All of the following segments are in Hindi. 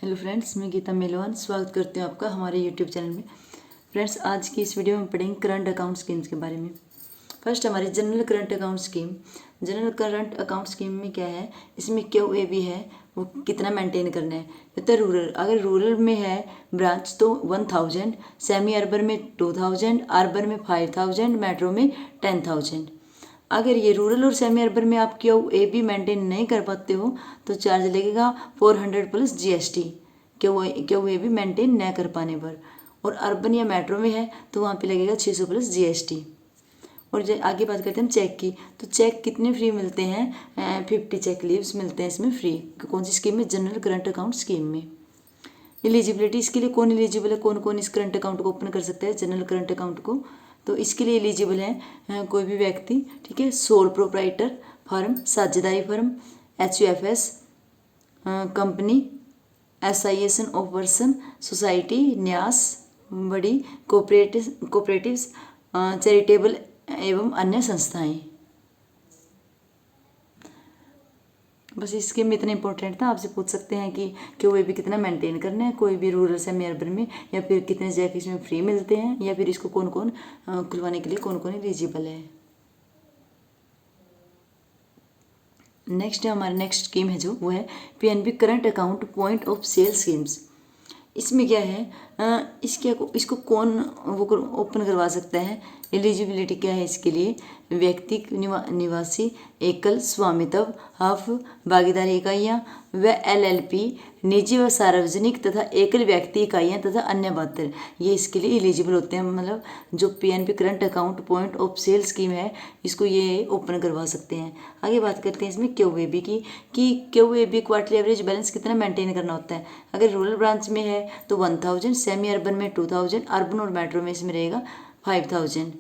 हेलो फ्रेंड्स, मैं गीता मेलवान स्वागत करती हूँ आपका हमारे यूट्यूब चैनल में। फ्रेंड्स, आज की इस वीडियो में पढ़ेंगे करंट अकाउंट स्कीम्स के बारे में। फर्स्ट हमारी general current account scheme. General current account scheme में क्या है, इसमें QAB है वो कितना मेंटेन करना है। तो रूरल, अगर रूरल में है ब्रांच तो 1000, सेमी अर्बन में 2000, अर्बन में 5000, मेट्रो में 10,000। अगर ये रूरल और सेमी अर्बन में आप QAB मेंटेन नहीं कर पाते हो तो चार्ज लगेगा 400 प्लस GST QAB मेंटेन न कर पाने पर। और अर्बन या मेट्रो में है तो वहाँ पे लगेगा 600 प्लस GST। और आगे बात करते हैं हम चेक की। तो चेक कितने फ्री मिलते हैं? 50 चेक लीव्स मिलते हैं इसमें फ्री। कौन सी स्कीम में? जनरल करंट अकाउंट स्कीम में। एलिजिबिलिटी, इसके लिए कौन एलिजिबल है, कौन कौन इस करंट अकाउंट को ओपन कर सकता है, जनरल करंट अकाउंट को? तो इसके लिए एलिजिबल है कोई भी व्यक्ति, ठीक है, सोल प्रोप्राइटर फर्म, साझेदारी firm, HUFS company, association of person, society, न्यास, बड़ी कोऑपरेटिव्स, चैरिटेबल एवं अन्य संस्थाएं। बस इसके में इतना इंपॉर्टेंट था। आपसे पूछ सकते हैं कि कोई भी कितना मेंटेन करना है, कोई भी रूरल सेमी अर्बन में, या फिर कितने जैक इसमें फ्री मिलते हैं, या फिर इसको कौन कौन खुलवाने के लिए कौन कौन एलिजिबल है। नेक्स्ट हमारा नेक्स्ट स्कीम है जो वो है PNB current account point of sale schemes. इसमें क्या है, इसको कौन वो ओपन करवा सकता है? एलिजिबिलिटी क्या है इसके लिए? व्यक्ति निवासी, एकल स्वामित्व, हफ, भागीदारी इकाइयाँ व LLP, निजी व सार्वजनिक तथा एकल व्यक्ति इकाइयाँ तथा अन्य 72 ये इसके लिए एलिजिबल होते हैं। मतलब जो PNB current account point of sale scheme है इसको ये ओपन करवा सकते हैं। आगे बात करते हैं इसमें QAB की, कि QAB क्वार्टरली एवरेज बैलेंस कितना मेंटेन करना होता है। अगर रूरल ब्रांच में है तो 1000, सेमी अर्बन में 2000, अर्बन और मेट्रो में इसमें रहेगा 5000।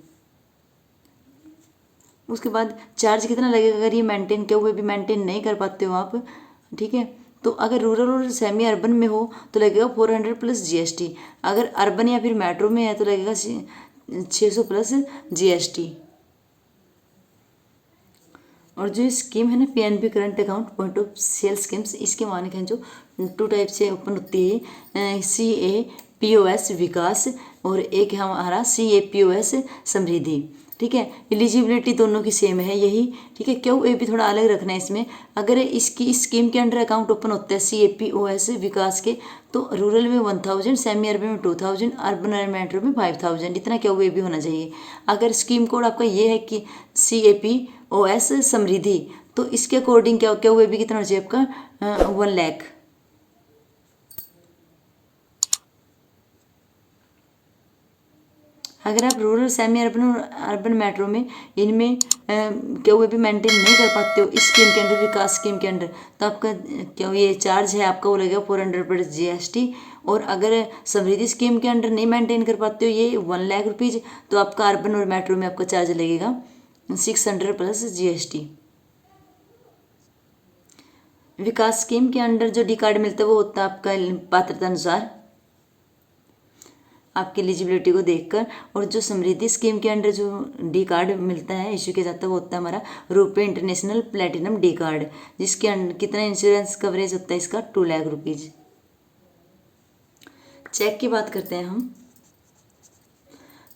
उसके बाद चार्ज कितना लगेगा अगर ये मेंटेन QAB मेंटेन नहीं कर पाते हो आप, ठीक है। तो अगर रूरल और सेमी अर्बन में हो तो लगेगा 400 प्लस GST। अगर अर्बन या फिर मेट्रो में है तो लगेगा 600 प्लस GST। और जो स्कीम है ना PNB current account point of sale schemes, इसके मानक हैं जो 2 टाइप से ओपन होती है, CAPOS विकास और एक है हमारा CAPOS समृद्धि, ठीक है। एलिजिबिलिटी दोनों की सेम है यही, ठीक है। QAB थोड़ा अलग रखना है इसमें। अगर इसकी स्कीम के अंडर अकाउंट ओपन होता है CAPOS विकास के तो रूरल में 1000, सेमी अर्बन में 2000, अर्बन और मेट्रो में 5000, इतना QAB होना चाहिए। अगर स्कीम कोड आपका ये है कि CAPOS समृद्धि तो इसके अकॉर्डिंग क्या QAB कितना होना चाहिए आपका? 1 लाख। अगर आप रूरल सेमी अर्बन और अर्बन मेट्रो में इनमें QAB मेंटेन नहीं कर पाते हो इस स्कीम के अंडर, विकास स्कीम के अंडर, तो आपका क्या ये चार्ज है आपका वो लगेगा 400 प्लस GST। और अगर समृद्धि स्कीम के अंडर नहीं मेंटेन कर पाते हो ये 1 लाख रुपीज़ तो आपका अर्बन और मेट्रो में आपका चार्ज लगेगा 600 प्लस GST। विकास स्कीम के अंडर जो डी कार्ड मिलता है वो होता है आपका पात्रता अनुसार, आपकी एलिजिबिलिटी को देखकर। और जो समृद्धि स्कीम के अंडर जो डी कार्ड मिलता है, इश्यू किया जाता है, वो होता है हमारा RuPay international platinum D card, जिसके अंडर कितना इंश्योरेंस कवरेज होता है इसका? 2 लाख रुपीज़। चेक की बात करते हैं हम।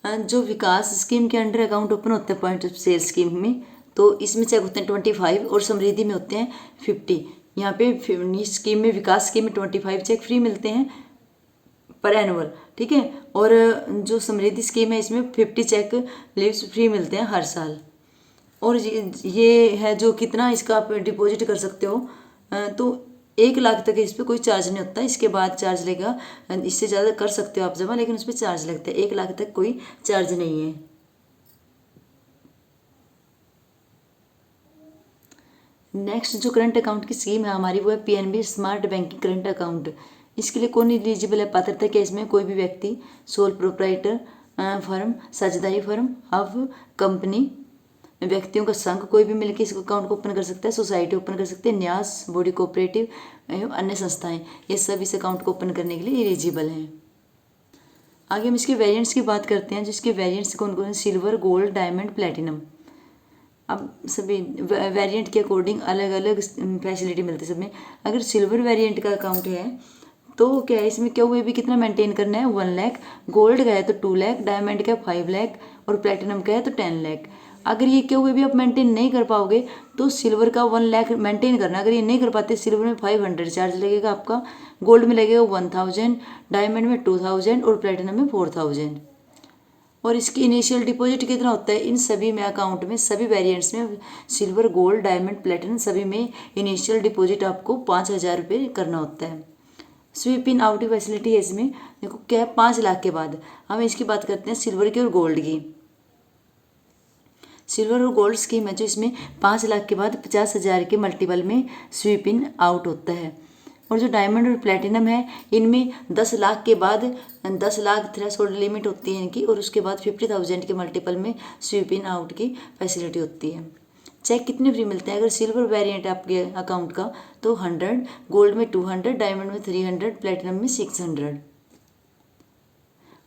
जो विकास स्कीम के अंडर अकाउंट ओपन होता है पॉइंट ऑफ सेल स्कीम में, तो इसमें चेक होते हैं 25 और समृद्धि में होते हैं 50। यहाँ पे स्कीम में, विकास स्कीम में 25 चेक फ्री मिलते हैं पर एनुअल, ठीक है। और जो समृद्धि स्कीम है इसमें 50 चेक लीव्स फ्री मिलते हैं हर साल। और ये है जो कितना इसका आप डिपॉजिट कर सकते हो, तो 1 लाख तक इस पर कोई चार्ज नहीं होता। इसके बाद चार्ज लगेगा, इससे ज़्यादा कर सकते हो आप जमा, लेकिन उस पर चार्ज लगता है। 1 लाख तक कोई चार्ज नहीं है। नेक्स्ट जो करंट अकाउंट की स्कीम है हमारी वो है PNB smart banking current account. इसके लिए कौन एलिजिबल है? पात्रता क्या इसमें? कोई भी व्यक्ति, सोल प्रोप्राइटर फर्म, साझेदारी फर्म, हब कंपनी, व्यक्तियों का संघ कोई भी मिलकर इस अकाउंट को ओपन कर सकता है, सोसाइटी ओपन कर सकते हैं, न्यास, बॉडी कोऑपरेटिव एवं अन्य संस्थाएं, ये सब इस अकाउंट को ओपन करने के लिए एलिजिबल हैं। आगे हम इसके वेरिएंट्स की बात करते हैं, जिसके वेरिएंट्स कौन कौन है? Silver, gold, diamond, platinum. अब सभी वेरिएंट के अकॉर्डिंग अलग अलग फैसिलिटी मिलती है सब में। अगर सिल्वर वेरिएंट का अकाउंट है तो क्या है इसमें, क्या हुए भी कितना मेंटेन करना है, 1 लाख। गोल्ड का है तो 2 लाख, डायमंड का 5 लाख और प्लेटिनम का है तो 10 लाख। अगर ये क्या हुए भी आप मेंटेन नहीं कर पाओगे तो सिल्वर का 1 लाख मेंटेन करना। अगर ये नहीं कर पाते, सिल्वर में 500 चार्ज लगेगा आपका, गोल्ड में लगेगा 1000, डायमंड में 2000 और प्लेटिनम में 4000। और इसकी इनिशियल डिपॉजिट कितना होता है इन सभी में, अकाउंट में सभी वेरिएंट्स में, सिल्वर, गोल्ड, डायमंड, प्लेटिनम सभी में इनिशियल डिपॉजिट आपको 5000 रुपये करना होता है। स्वीप इन आउट की फैसिलिटी है इसमें, देखो क्या है, 5 लाख के बाद। हम इसकी बात करते हैं सिल्वर की और गोल्ड की। सिल्वर और गोल्ड स्कीम है जो इसमें 5 लाख के बाद 50,000 के मल्टीपल में स्वीप इन आउट होता है। और जो डायमंड और प्लेटिनम है इनमें 10 लाख के बाद 10 लाख थ्रेशोल्ड लिमिट होती है इनकी, और उसके बाद 50,000 के मल्टीपल में स्वीप इन आउट की फैसिलिटी होती है। चेक कितने फ्री मिलते हैं, अगर सिल्वर वेरिएंट है आपके अकाउंट का तो 100, गोल्ड में 200, डायमंड में 300, प्लेटिनम में 600।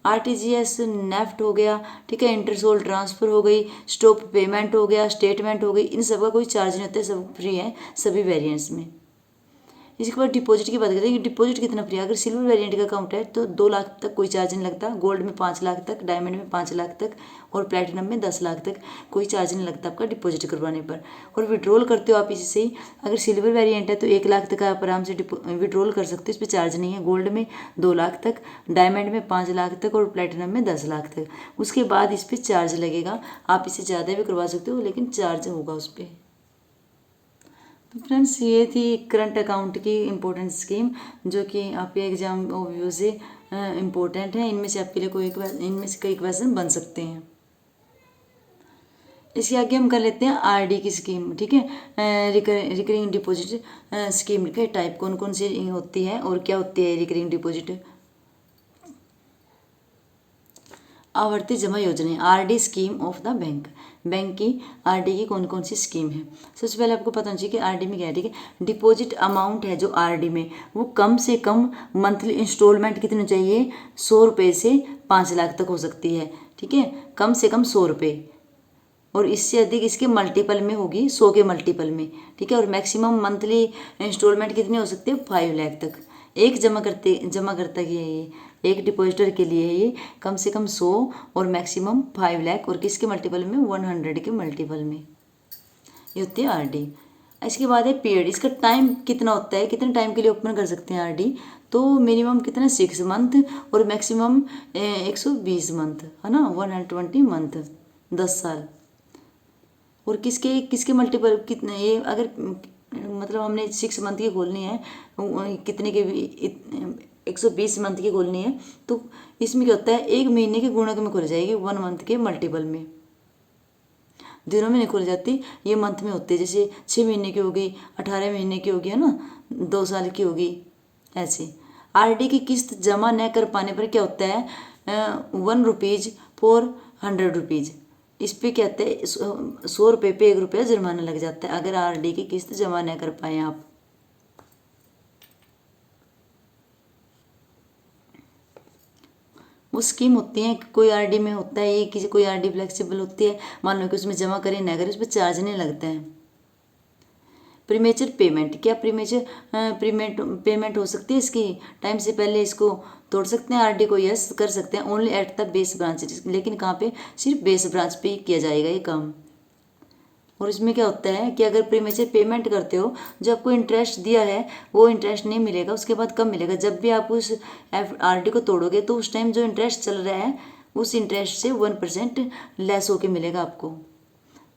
आरटीजीएस नेफ्ट हो गया, ठीक है, इंटरसोल ट्रांसफ़र हो गई, स्टॉप पेमेंट हो गया, स्टेटमेंट हो गई, इन सब का कोई चार्ज नहीं होता है, सब फ्री है सभी वेरिएंट्स में। इसके बाद डिपॉजिट की बात करते हैं कि डिपॉजिट कितना फ्री है। अगर सिल्वर वेरिएंट का अकाउंट है तो 2 लाख तक कोई चार्ज नहीं लगता, गोल्ड में 5 लाख तक, डायमंड में 5 लाख तक और प्लेटिनम में 10 लाख तक कोई चार्ज नहीं लगता आपका डिपॉजिट करवाने पर। और विड्रॉल करते हो आप इससे ही, अगर सिल्वर वेरिएंट है तो 1 लाख तक आप आराम से विड्रॉल कर सकते हो, इस पर चार्ज नहीं है। गोल्ड में 2 लाख तक, डायमंड में 5 लाख तक और प्लेटिनम में 10 लाख तक। उसके बाद इस पर चार्ज लगेगा, आप इससे ज़्यादा भी करवा सकते हो लेकिन चार्ज होगा उस पर। तो फ्रेंड्स ये थी करंट अकाउंट की इम्पोर्टेंट स्कीम जो कि आपके एग्जाम ओवरव्यू से इम्पोर्टेंट है। इनमें से आपके लिए इनमें से कई क्वेश्चन बन सकते हैं। इसके आगे हम कर लेते हैं आरडी की स्कीम, ठीक है। रिकरिंग डिपॉजिट स्कीम के टाइप कौन कौन सी होती है और क्या होती है रिकरिंग डिपॉजिट। आवर्ती जमा योजना, RD scheme of the bank. Bank की आरडी की कौन कौन सी स्कीम है। सबसे पहले आपको पता होना चाहिए कि आरडी में क्या है, ठीक है। डिपॉजिट अमाउंट है जो आरडी में, वो कम से कम मंथली इंस्टॉलमेंट कितने चाहिए, 100 रुपये से 5 लाख तक हो सकती है, ठीक है, कम से कम 100 रुपये। और इससे अधिक इसके मल्टीपल में होगी, 100 के मल्टीपल में, ठीक है। और मैक्सिमम मंथली इंस्टॉलमेंट कितनी हो सकती है, 5 लाख तक। एक जमा करता की है ये, एक डिपॉजिटर के लिए है ये, कम से कम 100 और मैक्सिमम 5 लाख, और किसके मल्टीपल में, 100 के मल्टीपल में। ये होती है आरडी। इसके बाद है पीरियड, इसका टाइम कितना होता है, कितने टाइम के लिए ओपन कर सकते हैं आरडी। तो मिनिमम कितना, 6 मंथ और मैक्सिमम 120 मंथ, है ना, 120 मंथ, 10 साल। और किसके किसके मल्टीपल कितने, ये अगर मतलब हमने 6 मंथ की खोलनी है, कितने के 120 मंथ की खोलनी है, तो इसमें क्या होता है, 1 महीने के गुणक में खुल जाएगी, 1 मंथ के मल्टीपल में। दिनों में नहीं खुल जाती, ये मंथ में होती है। जैसे 6 महीने की होगी, 18 महीने की होगी, है ना, 2 साल की होगी, ऐसे। आरडी की किस्त जमा न कर पाने पर क्या होता है, 1 रुपीज़ फॉर 100 रुपीज़। इस पे क्या कहते हैं, 100 रुपये पे 1 रुपया जुर्माना लग जाता है अगर आरडी की किस्त जमा न कर पाए आप। वो स्कीम होती है, कोई आरडी में होता है ये, किसी कोई आरडी फ्लेक्सिबल होती है, मान लो कि उसमें जमा करें ना करें उस पर चार्ज नहीं लगता है। प्रीमेचर पेमेंट, क्या प्रीमेचर पेमेंट हो सकती है इसकी, टाइम से पहले इसको तोड़ सकते हैं आरडी को, यस कर सकते हैं, only at the base branch. लेकिन कहाँ पे, सिर्फ बेस ब्रांच पे ही किया जाएगा ये काम। और इसमें क्या होता है कि अगर प्रीमेचर पेमेंट करते हो, जो आपको इंटरेस्ट दिया है वो इंटरेस्ट नहीं मिलेगा, उसके बाद कब मिलेगा, जब भी आप उस आरडी को तोड़ोगे तो उस टाइम जो इंटरेस्ट चल रहा है उस इंटरेस्ट से 1% लेस होके मिलेगा आपको,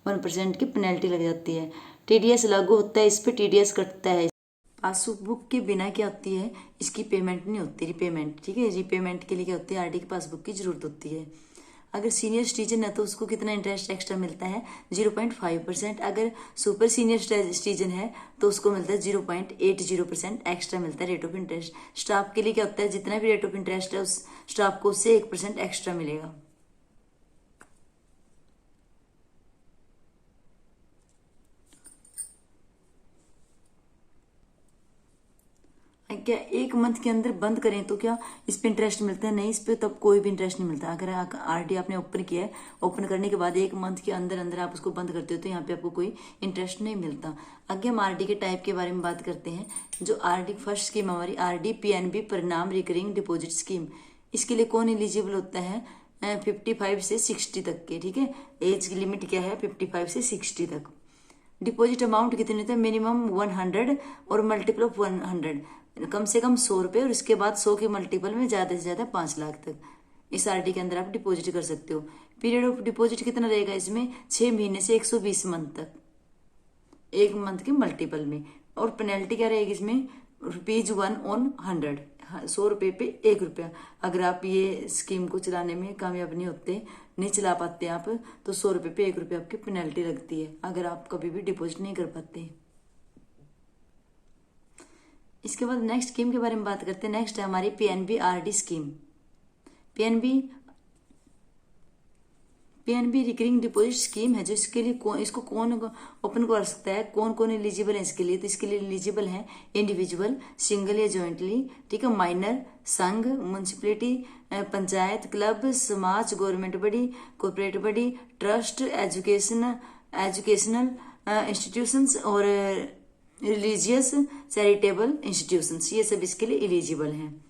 1% की पेनल्टी लग जाती है। टीडीएस लागू होता है, इस पर टीडीएस कटता है। पासबुक के बिना क्या होती है, इसकी पेमेंट नहीं होती, रिपेमेंट, ठीक है। रिपेमेंट के लिए क्या होती है, आरडी की पासबुक की जरूरत होती है। अगर सीनियर सिटीजन है तो उसको कितना इंटरेस्ट एक्स्ट्रा मिलता है, 0.5%। अगर सुपर सीनियर सिटीजन है तो उसको मिलता है 0.80% एक्स्ट्रा मिलता है रेट ऑफ इंटरेस्ट। स्टाफ के लिए क्या होता है, जितना भी रेट ऑफ इंटरेस्ट है उस स्टाफ को उससे 1% एक्स्ट्रा मिलेगा। क्या 1 मंथ के अंदर बंद करें तो क्या इस पे इंटरेस्ट मिलता है? नहीं, इस पे तब कोई भी इंटरेस्ट नहीं मिलता। अगर आरडी आपने ओपन किया है, ओपन करने के बाद 1 मंथ के अंदर अंदर आप उसको बंद करते हो तो यहाँ पे आपको कोई इंटरेस्ट नहीं मिलता। आगे हम आरडी के टाइप के बारे में बात करते हैं। जो आरडी फर्स्ट स्कीम हमारी आरडी पीएनबी परिणाम रिकरिंग डिपॉजिट स्कीम, इसके लिए कौन एलिजिबल होता है? 55 से 60 तक के, ठीक है। एज की लिमिट क्या है? 55 से 60 तक। डिपॉजिट अमाउंट कितने होते हैं? मिनिमम 100 और मल्टीपल ऑफ 100, कम से कम 100 रुपये, और इसके बाद 100 के मल्टीपल में ज्यादा से ज्यादा 5 लाख तक इस आरडी के अंदर आप डिपॉजिट कर सकते हो। पीरियड ऑफ डिपॉजिट कितना रहेगा इसमें? 6 महीने से 120 मंथ तक, 1 मंथ के मल्टीपल में। और पेनल्टी क्या रहेगी इसमें? ₹1 on 100, 100 रुपये पे 1 रुपया। अगर आप ये स्कीम को चलाने में कामयाब नहीं होते, नहीं चला पाते आप, तो 100 रुपये पे 1 रुपया आपकी पेनल्टी लगती है अगर आप कभी भी डिपॉजिट नहीं कर पाते। इसके बाद नेक्स्ट स्कीम के बारे में बात करते हैं। नेक्स्ट है हमारी PNB RD scheme. PNB recurring deposit scheme है, जो इसके लिए इसको कौन ओपन कर सकता है? कौन कौन एलिजिबल है इसके लिए? तो इसके लिए एलिजिबल है इंडिविजुअल, सिंगल या जॉइंटली, ठीक है, माइनर, संघ, म्यूनिसिपैलिटी, पंचायत, क्लब, समाज, government body, corporate body, trust, educational institutions और रिलीजियस चैरिटेबल इंस्टीट्यूशंस, ये सब इसके लिए एलिजिबल हैं।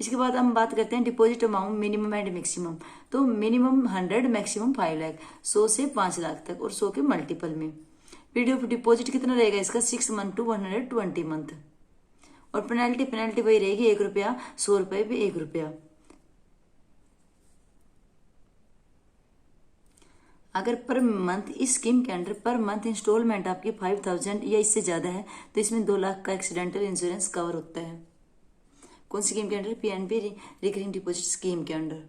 इसके बाद हम बात करते हैं deposit amount minimum and maximum. तो मिनिमम 100, मैक्सिमम 5 लाख, 100 से 5 लाख तक, और 100 के मल्टीपल में। पीरियड ऑफ डिपॉजिट कितना रहेगा इसका? 6 मंथ टू 120 मंथ। और पेनल्टी वही रहेगी, 1 रुपया, 100 रुपये पे 1 रुपया। अगर पर मंथ इस स्कीम के अंडर पर मंथ इंस्टॉलमेंट आपकी 5000 या इससे ज्यादा है तो इसमें 2 लाख का एक्सीडेंटल इंश्योरेंस कवर होता है। कौन सी स्कीम के under? PNB recurring deposit scheme के अंडर।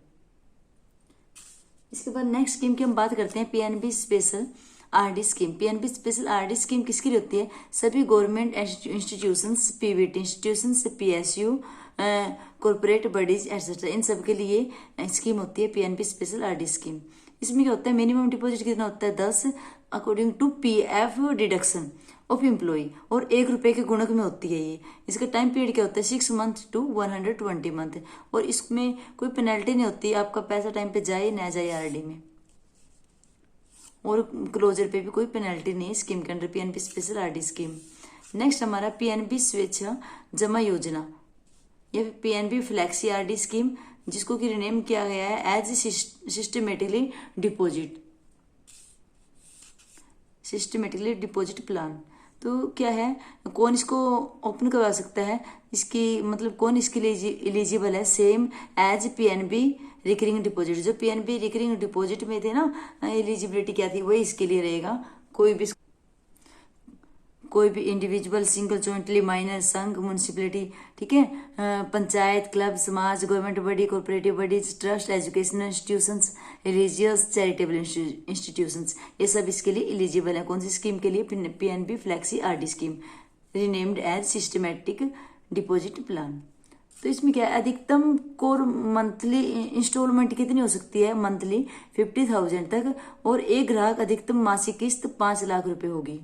इसके बाद नेक्स्ट स्कीम की हम बात करते हैं, PNB special RD scheme. PNB special RD scheme किसके लिए होती है? सभी government institutions, PVT institutions, PSU, corporate bodies etcetera, इन सब के लिए स्कीम होती है पीएनबी स्पेशल आरडी स्कीम। इसमें क्या होता है? मिनिमम डिपॉजिट कितना होता है? 10 according to PF deduction of employ, और 1 रुपये के गुणक में होती है ये। इसका टाइम पीरियड क्या होता है? 6 मंथ टू 120 मंथ, और इसमें कोई पेनल्टी नहीं होती, आपका पैसा टाइम पे जाए ना जाए आरडी में, और क्लोजर पे भी कोई पेनल्टी नहीं है स्कीम के under, PNB special RD scheme. Next हमारा पीएनबी स्वेच्छा जमा योजना, या पीएनबी फ्लैक्सी आरडी स्कीम, जिसको कि रिनेम किया गया है एज सिस्टमेटिकली डिपॉजिट प्लान। तो क्या है, कौन इसको ओपन करवा सकता है? इसकी मतलब कौन इसके लिए एलिजिबल है? Same as PNB recurring deposit. जो पीएनबी रिकरिंग डिपॉजिट में थे ना, एलिजिबिलिटी क्या थी, वही इसके लिए रहेगा। कोई भी इंडिविजुअल, सिंगल, जॉइंटली, माइनर, संघ, म्यूनिसिपैलिटी, ठीक है, पंचायत, क्लब, समाज, government body, corporative bodies, trust, educational institutions, religious charitable institutions, ये सब इसके लिए एलिजिबल है। कौन सी स्कीम के लिए? PNB flexi RD scheme, renamed as systematic deposit plan. तो इसमें क्या है? अधिकतम कोर मंथली इंस्टॉलमेंट कितनी हो सकती है? मंथली 50,000 तक, और एक ग्राहक अधिकतम मासिक किस्त 5 लाख रुपए होगी।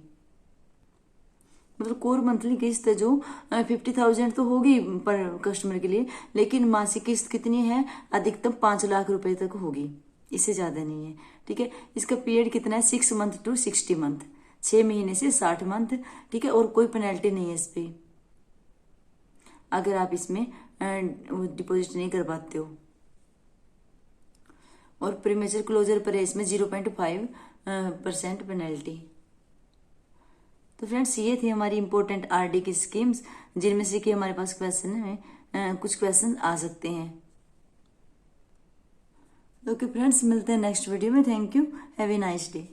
मतलब कोर मंथली किस्त जो 50,000 तो होगी पर कस्टमर के लिए, लेकिन मासिक किस्त कितनी है? अधिकतम 5 लाख रुपए तक होगी, इससे ज्यादा नहीं है, ठीक है। इसका पीरियड कितना है? 6 मंथ टू 60 मंथ, 6 महीने से 60 मंथ, ठीक है। और कोई पेनल्टी नहीं है इस पे अगर आप इसमें डिपॉजिट नहीं कर पाते हो। और प्रीमेचर क्लोजर पर है इसमें 0.5% पेनल्टी। तो फ्रेंड्स, ये थी हमारी इंपॉर्टेंट आरडी की स्कीम्स, जिनमें से कि हमारे पास क्वेश्चन में कुछ क्वेश्चन आ सकते हैं। ओके फ्रेंड्स, मिलते हैं नेक्स्ट वीडियो में। Thank you, have a nice day.